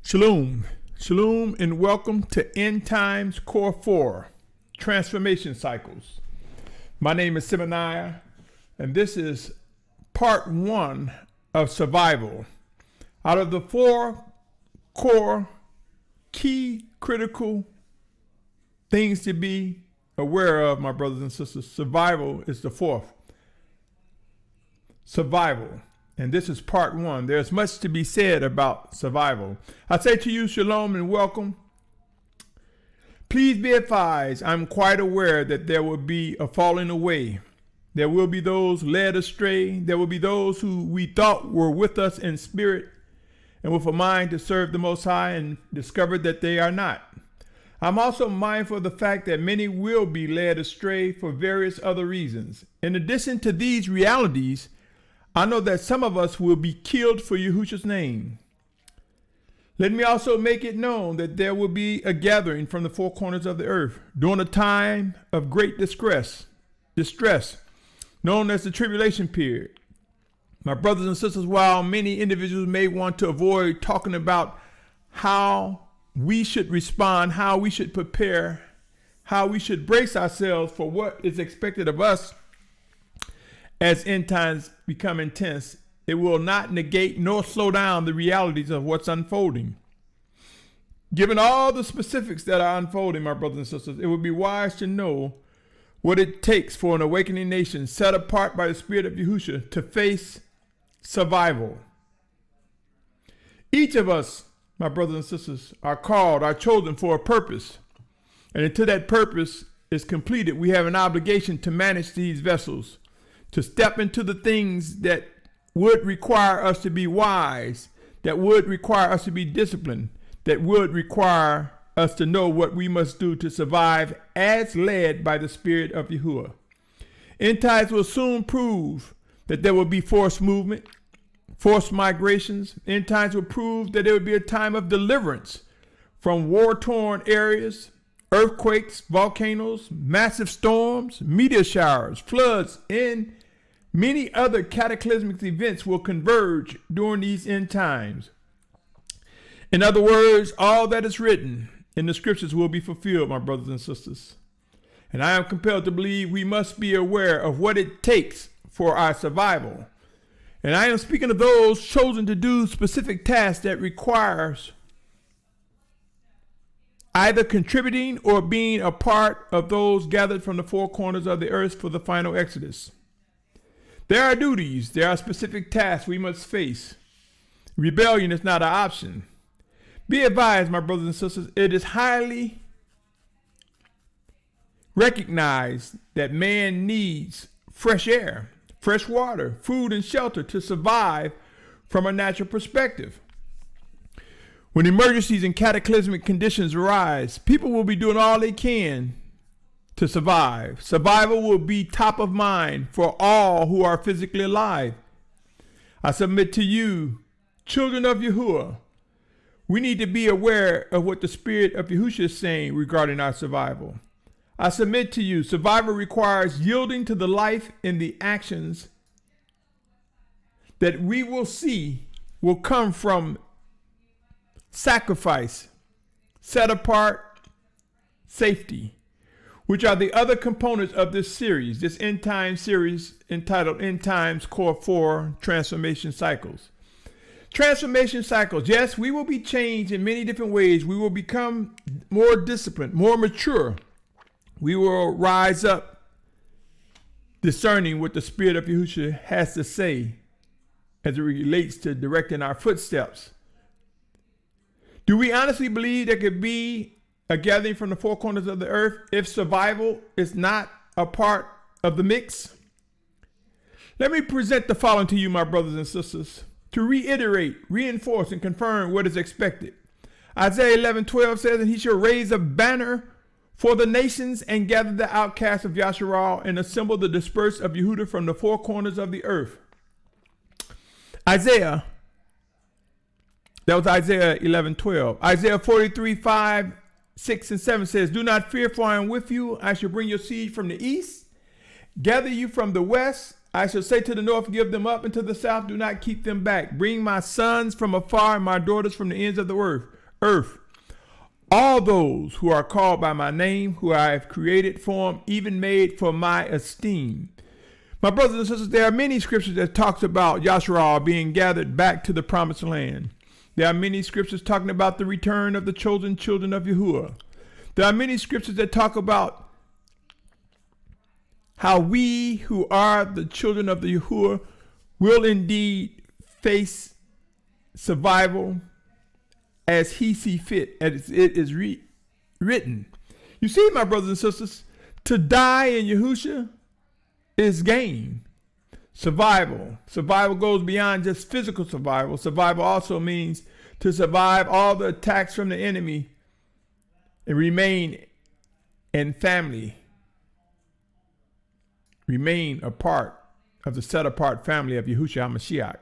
Shalom, Shalom, and welcome to End Times Core 4, Transformation Cycles. My name is Symmanayah, and this is part 1 of survival. Out of the 4 core key critical things to be aware of, my brothers and sisters, survival is the 4th. Survival. And this is part 1. There's much to be said about survival. I say to you, Shalom and welcome. Please be advised, I'm quite aware that there will be a falling away. There will be those led astray. There will be those who we thought were with us in spirit and with a mind to serve the Most High and discovered that they are not. I'm also mindful of the fact that many will be led astray for various other reasons. In addition to these realities, I know that some of us will be killed for Yahusha's name. Let me also make it known that there will be a gathering from the 4 corners of the earth during a time of great distress, known as the tribulation period. My brothers and sisters, while many individuals may want to avoid talking about how we should respond, how we should prepare, how we should brace ourselves for what is expected of us, as end times become intense, it will not negate nor slow down the realities of what's unfolding. Given all the specifics that are unfolding, my brothers and sisters, it would be wise to know what it takes for an awakening nation set apart by the Spirit of Yahusha to face survival. Each of us, my brothers and sisters, are called, are chosen for a purpose. And until that purpose is completed, we have an obligation to manage these vessels, to step into the things that would require us to be wise, that would require us to be disciplined, that would require us to know what we must do to survive as led by the Spirit of Yahuah. End times will soon prove that there will be forced movement, forced migrations. End times will prove that there will be a time of deliverance from war-torn areas, earthquakes, volcanoes, massive storms, meteor showers, floods, and many other cataclysmic events will converge during these end times. In other words, all that is written in the scriptures will be fulfilled, my brothers and sisters. And I am compelled to believe we must be aware of what it takes for our survival. And I am speaking of those chosen to do specific tasks that requires either contributing or being a part of those gathered from the 4 corners of the earth for the final exodus. There are duties, there are specific tasks we must face. Rebellion is not an option. Be advised, my brothers and sisters, it is highly recognized that man needs fresh air, fresh water, food, and shelter to survive from a natural perspective. When emergencies and cataclysmic conditions arise, people will be doing all they can to survive. Survival will be top of mind for all who are physically alive. I submit to you, children of Yahuah, we need to be aware of what the Spirit of Yahusha is saying regarding our survival. I submit to you, survival requires yielding to the life and the actions that we will see will come from sacrifice, set apart, safety, which are the other components of this series, this end time series entitled End Times Core 4 Transformation Cycles. Transformation cycles. Yes, we will be changed in many different ways. We will become more disciplined, more mature. We will rise up discerning what the Spirit of Yahusha has to say as it relates to directing our footsteps. Do we honestly believe there could be a gathering from the 4 corners of the earth if survival is not a part of the mix? Let me present the following to you, my brothers and sisters, to reiterate, reinforce, and confirm what is expected. Isaiah 11:12 says, and he shall raise a banner for the nations and gather the outcasts of Yashar'al and assemble the dispersed of Yehudah from the 4 corners of the earth. That was Isaiah 11:12. Isaiah 43:5, 6, and 7 says, do not fear, for I am with you. I shall bring your seed from the east, gather you from the west. I shall say to the north, give them up, and to the south, do not keep them back. Bring my sons from afar and my daughters from the ends of the earth. All those who are called by my name, who I have created, formed, even made for my esteem. My brothers and sisters, there are many scriptures that talks about Yashar'al being gathered back to the promised land. There are many scriptures talking about the return of the chosen children of Yahuah. There are many scriptures that talk about how we who are the children of the Yahuah will indeed face survival as he see fit, as it is written. You see, my brothers and sisters, to die in Yahusha is gain. Survival. Survival goes beyond just physical survival. Survival also means to survive all the attacks from the enemy and remain in family. Remain a part of the set apart family of Yahusha HaMashiach.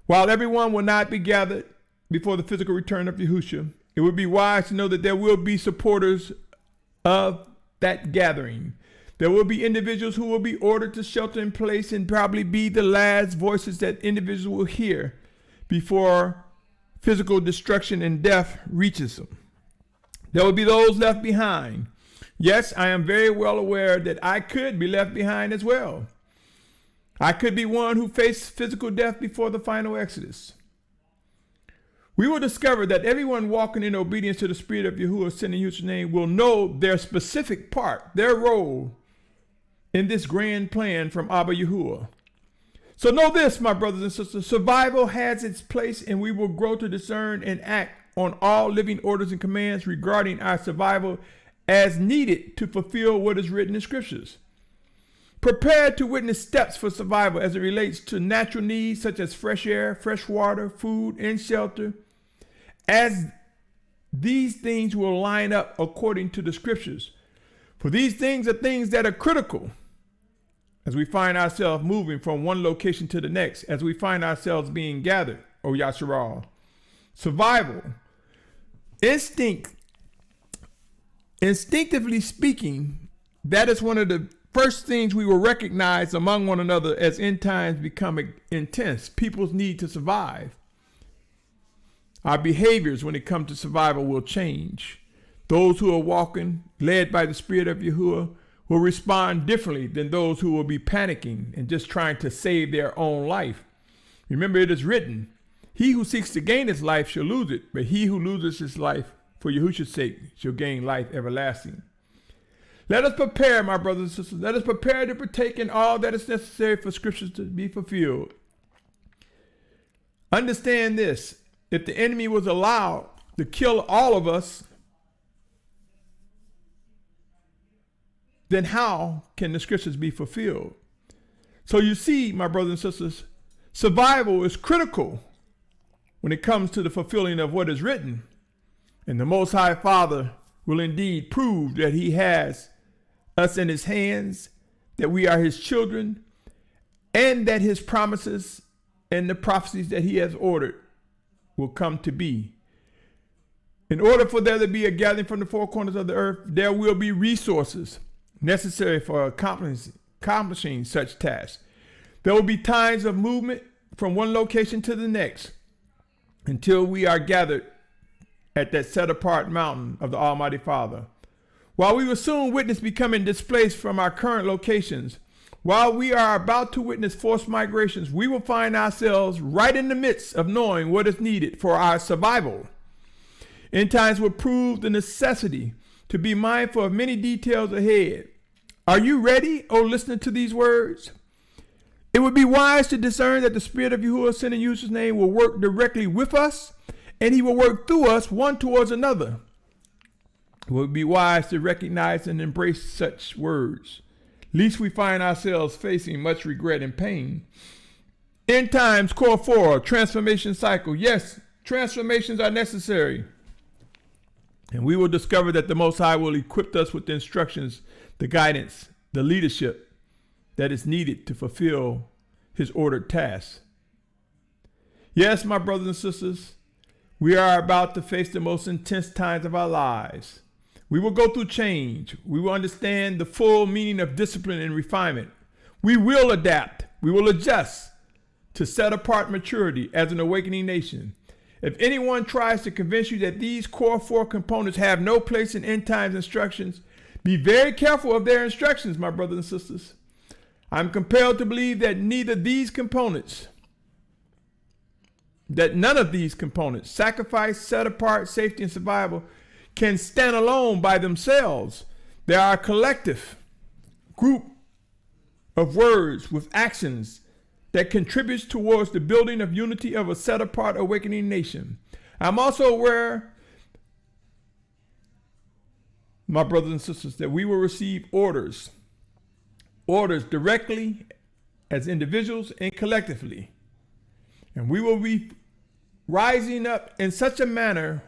While everyone will not be gathered before the physical return of Yahusha, it would be wise to know that there will be supporters of that gathering. There will be individuals who will be ordered to shelter in place and probably be the last voices that individuals will hear before physical destruction and death reaches them. There will be those left behind. Yes, I am very well aware that I could be left behind as well. I could be one who faced physical death before the final exodus. We will discover that everyone walking in obedience to the Spirit of Yahuah sent in Yahushua's name will know their specific part, their role in this grand plan from Abba Yahuah. So know this, my brothers and sisters, survival has its place, and we will grow to discern and act on all living orders and commands regarding our survival as needed to fulfill what is written in scriptures. Prepare to witness steps for survival as it relates to natural needs such as fresh air, fresh water, food, and shelter, as these things will line up according to the scriptures. For these things are things that are critical as we find ourselves moving from one location to the next, as we find ourselves being gathered, O Yashar'al. Survival. Instinctively speaking, that is one of the first things we will recognize among one another as end times become intense. People's need to survive. Our behaviors when it comes to survival will change. Those who are walking, led by the Spirit of Yahuah, will respond differently than those who will be panicking and just trying to save their own life. Remember, it is written, he who seeks to gain his life shall lose it, but he who loses his life for Yahusha's sake shall gain life everlasting. Let us prepare, my brothers and sisters. Let us prepare to partake in all that is necessary for scriptures to be fulfilled. Understand this. If the enemy was allowed to kill all of us, then how can the scriptures be fulfilled? So you see, my brothers and sisters, survival is critical when it comes to the fulfilling of what is written. And the Most High Father will indeed prove that he has us in his hands, that we are his children, and that his promises and the prophecies that he has ordered will come to be. In order for there to be a gathering from the four corners of the earth, there will be resources necessary for accomplishing such tasks. There will be times of movement from one location to the next until we are gathered at that set apart mountain of the Almighty Father. While we will soon witness becoming displaced from our current locations, while we are about to witness forced migrations, we will find ourselves right in the midst of knowing what is needed for our survival. End times will prove the necessity to be mindful of many details ahead. Are you ready, O listener, to these words? It would be wise to discern that the Spirit of Yahuah sent in Yahushua's name will work directly with us, and he will work through us one towards another. It would be wise to recognize and embrace such words, lest we find ourselves facing much regret and pain. End times, core 4, transformation cycle. Yes, transformations are necessary. And we will discover that the Most High will equip us with the instructions, the guidance, the leadership that is needed to fulfill his ordered tasks. Yes, my brothers and sisters, we are about to face the most intense times of our lives. We will go through change. We will understand the full meaning of discipline and refinement. We will adapt. We will adjust to set apart maturity as an awakening nation. If anyone tries to convince you that these core 4 components have no place in end times instructions, be very careful of their instructions, my brothers and sisters. I'm compelled to believe that none of these components, sacrifice, set apart, safety, and survival, can stand alone by themselves. They are a collective group of words with actions that contributes towards the building of unity of a set apart awakening nation. I'm also aware, my brothers and sisters, that we will receive orders directly as individuals and collectively. And we will be rising up in such a manner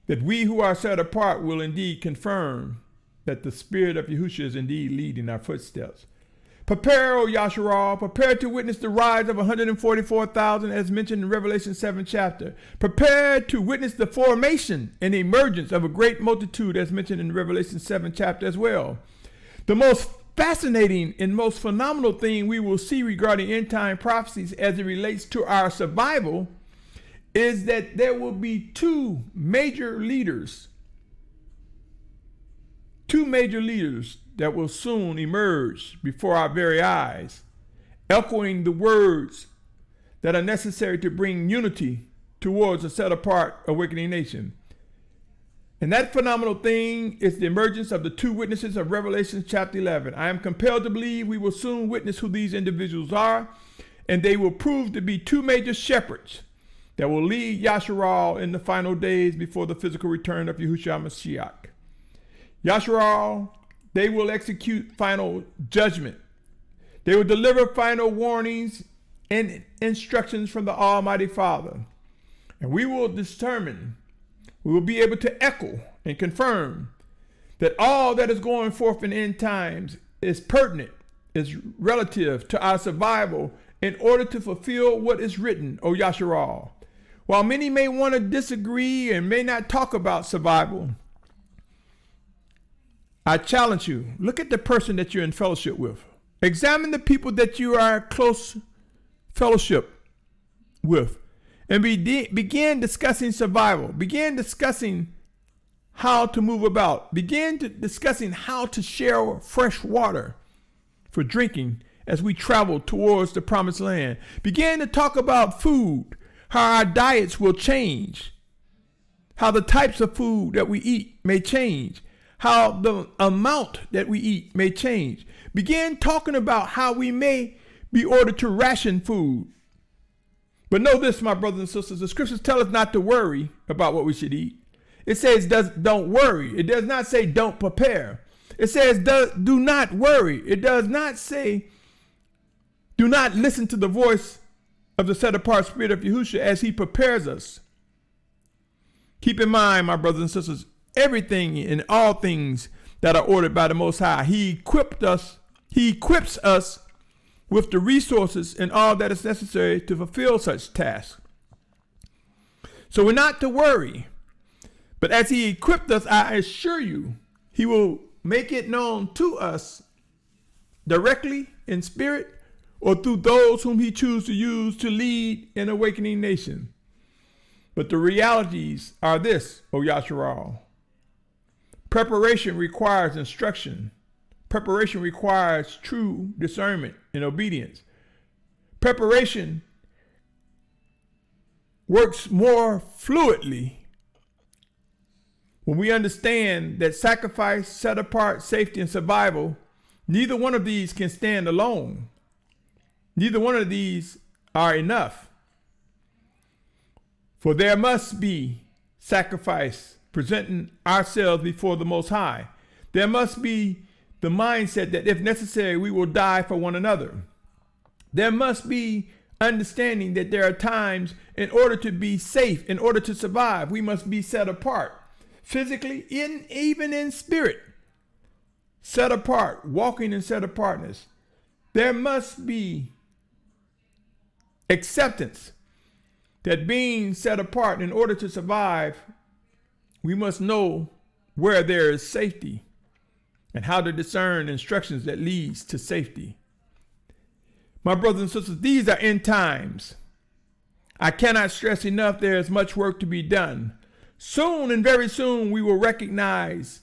that we who are set apart will indeed confirm that the Spirit of Yahusha is indeed leading our footsteps. Prepare, O Yashar'al, prepare to witness the rise of 144,000 as mentioned in Revelation 7 chapter. Prepare to witness the formation and emergence of a great multitude as mentioned in Revelation 7 chapter as well. The most fascinating and most phenomenal thing we will see regarding end time prophecies as it relates to our survival is that there will be two major leaders that will soon emerge before our very eyes, echoing the words that are necessary to bring unity towards a set apart awakening nation. And that phenomenal thing is the emergence of the two witnesses of Revelation chapter 11. I am compelled to believe we will soon witness who these individuals are, and they will prove to be two major shepherds that will lead Yashar'al in the final days before the physical return of Yahushua Mashiach. Yashar'al, they will execute final judgment. They will deliver final warnings and instructions from the Almighty Father. And we will be able to echo and confirm that all that is going forth in end times is pertinent, is relative to our survival in order to fulfill what is written, O Yashar'al. While many may want to disagree and may not talk about survival, I challenge you, look at the person that you're in fellowship with. Examine the people that you are close fellowship with and begin discussing survival. Begin discussing how to move about. Discussing how to share fresh water for drinking as we travel towards the promised land. Begin to talk about food, how our diets will change, how the types of food that we eat may change, how the amount that we eat may change. Begin talking about how we may be ordered to ration food. But know this, my brothers and sisters, the scriptures tell us not to worry about what we should eat. It says don't worry. It does not say don't prepare. It says do not worry. It does not say do not listen to the voice of the set apart Spirit of Yahusha as he prepares us. Keep in mind, my brothers and sisters, everything and all things that are ordered by the Most High, He equips us with the resources and all that is necessary to fulfill such tasks. So we're not to worry, but as He equipped us, I assure you, He will make it known to us directly in spirit or through those whom He chooses to use to lead an awakening nation. But the realities are this, O Yashar'al. Preparation requires instruction. Preparation requires true discernment and obedience. Preparation works more fluidly when we understand that sacrifice, set apart, safety, and survival, neither one of these can stand alone. Neither one of these are enough. For there must be sacrifice, presenting ourselves before the Most High. There must be the mindset that if necessary, we will die for one another. There must be understanding that there are times in order to be safe, in order to survive, we must be set apart, physically, even in spirit. Set apart, walking in set apartness. There must be acceptance that being set apart in order to survive, we must know where there is safety and how to discern instructions that leads to safety. My brothers and sisters, these are end times. I cannot stress enough there is much work to be done. Soon and very soon we will recognize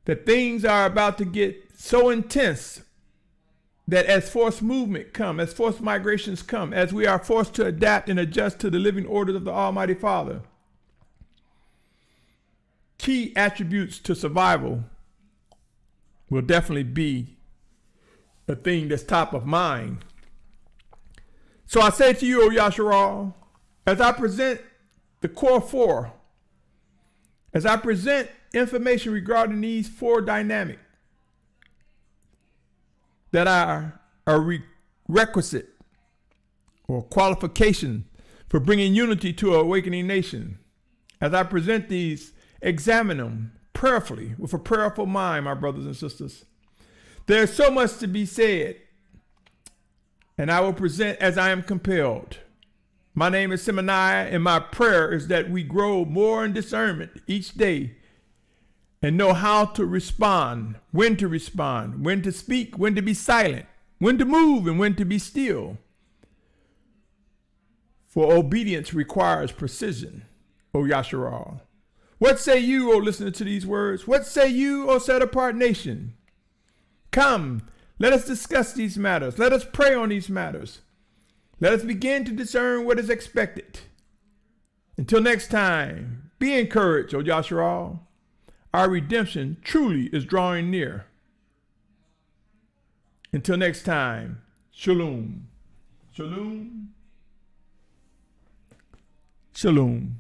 that things are about to get so intense that as forced movement come, as forced migrations come, as we are forced to adapt and adjust to the living orders of the Almighty Father, key attributes to survival will definitely be a thing that's top of mind. So I say to you, O Yashar'al, as I present the core four, as I present information regarding these four dynamics that are a requisite or qualification for bringing unity to an awakening nation, as I present these, examine them prayerfully with a prayerful mind, my brothers and sisters. There's so much to be said, and I will present as I am compelled. My name is Symmanayah, and my prayer is that we grow more in discernment each day and know how to respond, when to speak, when to be silent, when to move, and when to be still. For obedience requires precision, O Yashar'al. What say you, O listener to these words? What say you, O set-apart nation? Come, let us discuss these matters. Let us pray on these matters. Let us begin to discern what is expected. Until next time, be encouraged, O Yashar'al. Our redemption truly is drawing near. Until next time, Shalum. Shalom. Shalom.